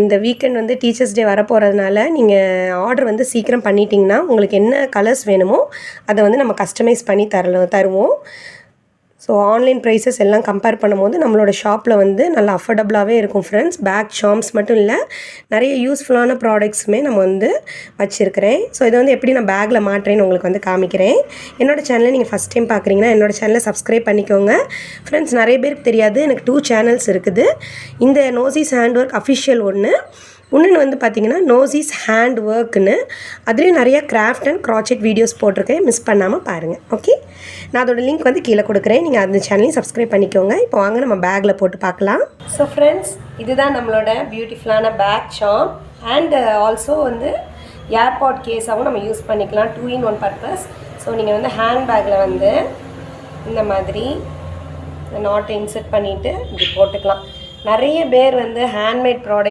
இந்த வீக்கெண்ட் வந்து teachers day வரப்போகிறதுனால நீங்கள் ஆர்டர் வந்து சீக்கிரம் பண்ணிட்டீங்கன்னா உங்களுக்கு என்ன கலர்ஸ் வேணுமோ அதை வந்து நம்ம கஸ்டமைஸ் பண்ணி தருவோம். ஸோ ஆன்லைன் ப்ரைஸஸ் எல்லாம் கம்பேர் பண்ணும்போது நம்மளோட ஷாப்பில் வந்து நல்லா அஃபோர்டபுளாகவே இருக்கும் ஃப்ரெண்ட்ஸ். பேக் சார்ம்ஸ் மட்டும் இல்லை, நிறைய யூஸ்ஃபுல்லான ப்ராடக்ட்ஸுமே நம்ம வந்து வச்சுருக்கிறேன். ஸோ இதை வந்து எப்படி நான் பேக்கில் மாட்டுறேன்னு உங்களுக்கு வந்து காமிக்கிறேன். என்னோடய சேனலை நீங்கள் ஃபஸ்ட் டைம் பார்க்குறீங்கன்னா என்னோடய சேனலை சப்ஸ்கிரைப் பண்ணிக்கோங்க ஃப்ரெண்ட்ஸ். நிறைய பேருக்கு தெரியாது, எனக்கு 2 சேனல்ஸ் இருக்குது. இந்த நோசிஸ் ஹேண்ட் ஒர்க் அஃபிஷியல் இன்னொன்று வந்து பார்த்திங்கன்னா நோசிஸ் ஹேண்ட் ஒர்க்குன்னு, அதுலேயும் நிறைய கிராஃப்ட் அண்ட் க்ராச்செட் வீடியோஸ் போட்டிருக்கேன், மிஸ் பண்ணாமல் பாருங்கள். ஓகே, நான் அதோட லிங்க் வந்து கீழே கொடுக்குறேன், நீங்கள் அந்த சேனலையும் சப்ஸ்கிரைப் பண்ணிக்கோங்க. இப்போ வாங்க நம்ம பேக்கில் போட்டு பார்க்கலாம். ஸோ ஃப்ரெண்ட்ஸ், இதுதான் நம்மளோட பியூட்டிஃபுல்லான பேக் சார்ம் அண்ட் ஆல்சோ வந்து ஏர்பாட் கேஸாகவும் நம்ம யூஸ் பண்ணிக்கலாம், 2 in 1 பர்பஸ். ஸோ நீங்கள் வந்து ஹேண்ட் பேக்கில் வந்து இந்த மாதிரி நாட்டை இன்சர்ட் பண்ணிவிட்டு இப்படி போட்டுக்கலாம். நிறைய பேர் வந்து ஹேண்ட்மேட் ப்ராடக்ட்